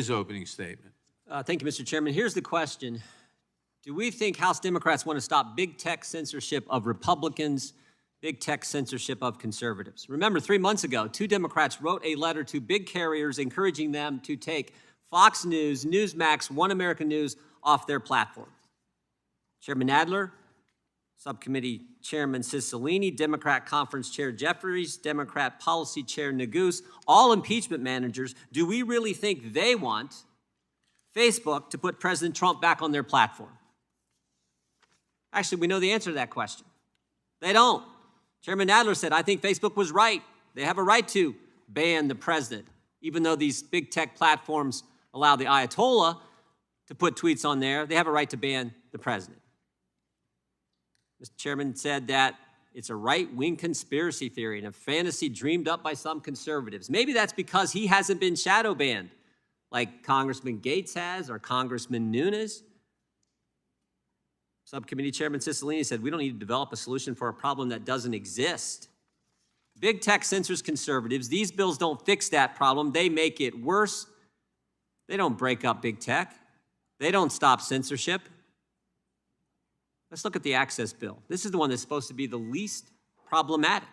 His opening statement. Thank you, Mr. Chairman. Here's the question. Do we think House Democrats want to stop big tech censorship of Republicans, big tech censorship of conservatives? Remember, 3 months ago, 2 Democrats wrote a letter to big carriers encouraging them to take Fox News, Newsmax, One American News off their platform. Chairman Nadler, Subcommittee Chairman Cicilline, Democrat Conference Chair Jeffries, Democrat Policy Chair Neguse, all impeachment managers. Do we really think they want Facebook to put President Trump back on their platform? Actually, we know the answer to that question. They don't. Chairman Nadler said, I think Facebook was right. They have a right to ban the president, even though these big tech platforms allow the Ayatollah to put tweets on there. They have a right to ban the president. Mr. Chairman said that it's a right-wing conspiracy theory and a fantasy dreamed up by some conservatives. Maybe that's because he hasn't been shadow banned like Congressman Gates has or Congressman Nunes. Subcommittee Chairman Cicilline said, we don't need to develop a solution for a problem that doesn't exist. Big tech censors conservatives. These bills don't fix that problem. They make it worse. They don't break up big tech. They don't stop censorship. Let's look at the access bill. This is the one that's supposed to be the least problematic.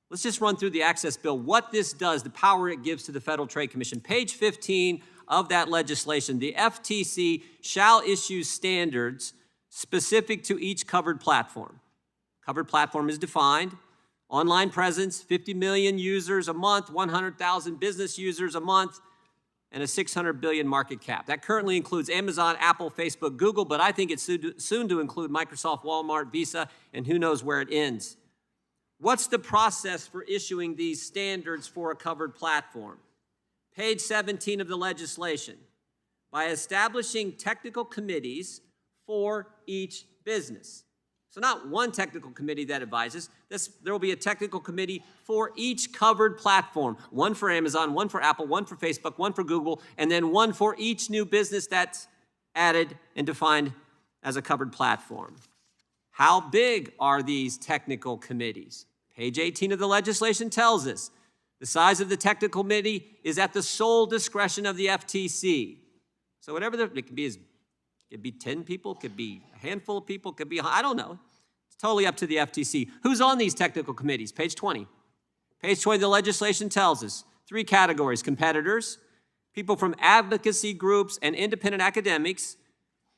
Let's just run through the access bill, what this does, the power it gives to the Federal Trade Commission. Page 15 of that legislation, the FTC shall issue standards specific to each covered platform. Covered platform is defined. Online presence, 50 million users a month, 100,000 business users a month, and a $600 billion market cap. That currently includes Amazon, Apple, Facebook, Google, but I think it's soon to include Microsoft, Walmart, Visa, and who knows where it ends. What's the process for issuing these standards for a covered platform? Page 17 of the legislation. By establishing technical committees for each business. So not one technical committee that advises. There will be a technical committee for each covered platform. One for Amazon, one for Apple, one for Facebook, one for Google, and then one for each new business that's added and defined as a covered platform. How big are these technical committees? Page 18 of the legislation tells us the size of the technical committee is at the sole discretion of the FTC. So whatever it can be, it could be 10 people, it could be a handful of people, it could be, I don't know. It's totally up to the FTC. Who's on these technical committees? Page 20. Page 20 of the legislation tells us 3 categories: competitors, people from advocacy groups and independent academics,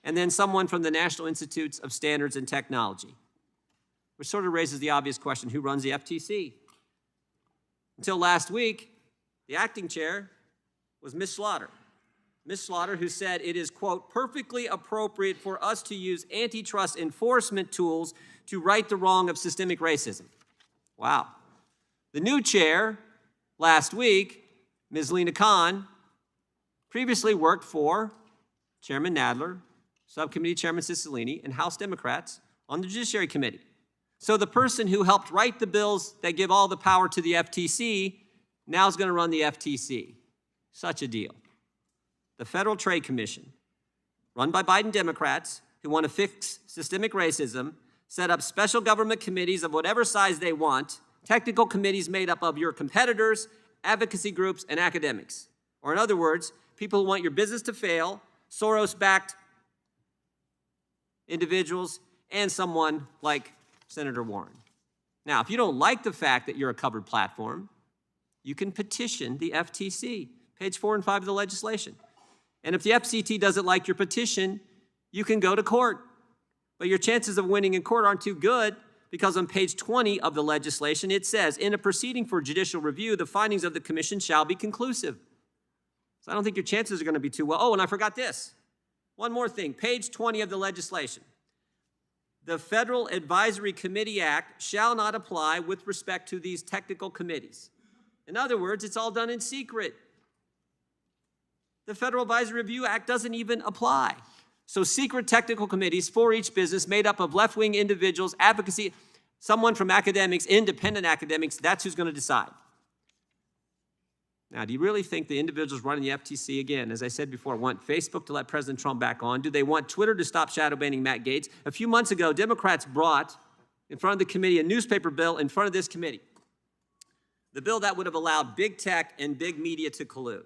and then someone from the National Institutes of Standards and Technology. Which sort of raises the obvious question, who runs the FTC? Until last week, the acting chair was Ms. Slaughter. Ms. Slaughter, who said it is, quote, perfectly appropriate for us to use antitrust enforcement tools to right the wrong of systemic racism. Wow. The new chair last week, Ms. Lena Khan, previously worked for Chairman Nadler, Subcommittee Chairman Cicilline, and House Democrats on the Judiciary Committee. So the person who helped write the bills that give all the power to the FTC now is going to run the FTC. Such a deal. The Federal Trade Commission, run by Biden Democrats who want to fix systemic racism, set up special government committees of whatever size they want, technical committees made up of your competitors, advocacy groups, and academics. Or in other words, people who want your business to fail, Soros-backed individuals, and someone like Senator Warren. Now, if you don't like the fact that you're a covered platform, you can petition the FTC. Page 4 and 5 of the legislation. And if the FCT doesn't like your petition, you can go to court. But your chances of winning in court aren't too good because on page 20 of the legislation, it says, in a proceeding for judicial review, the findings of the commission shall be conclusive. So I don't think your chances are going to be too well. Oh, and I forgot this. One more thing, page 20 of the legislation. The Federal Advisory Committee Act shall not apply with respect to these technical committees. In other words, it's all done in secret. The Federal Advisory Review Act doesn't even apply. So secret technical committees for each business made up of left-wing individuals, advocacy, someone from academics, independent academics, that's who's going to decide. Now, do you really think the individuals running the FTC, again, as I said before, want Facebook to let President Trump back on? Do they want Twitter to stop shadow banning Matt Gaetz? A few months ago, Democrats brought in front of the committee a newspaper bill in front of this committee. The bill that would have allowed big tech and big media to collude.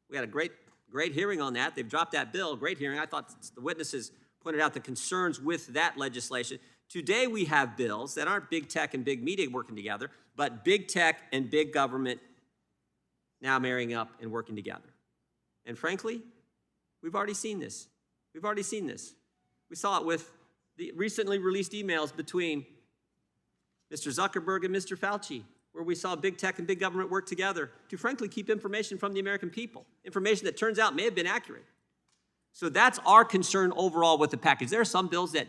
We had a great Great hearing on that. They've dropped that bill. Great hearing. I thought the witnesses pointed out the concerns with that legislation. Today we have bills that aren't big tech and big media working together, but big tech and big government now marrying up and working together. And frankly, we've already seen this. We've already seen this. We saw it with the recently released emails between Mr. Zuckerberg and Mr. Fauci, where we saw big tech and big government work together to frankly keep information from the American people, information that turns out may have been accurate. So that's our concern overall with the package. There are some bills that,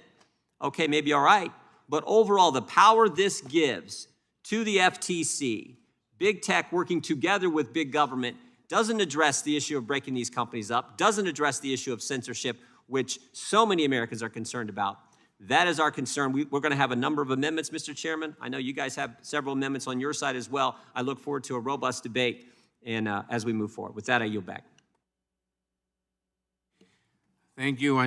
okay, maybe all right, but overall the power this gives to the FTC, big tech working together with big government, doesn't address the issue of breaking these companies up, doesn't address the issue of censorship, which so many Americans are concerned about. That is our concern. We're going to have a number of amendments, Mr. Chairman. I know you guys have several amendments on your side as well. I look forward to a robust debate and as we move forward. With that, I yield back. Thank you.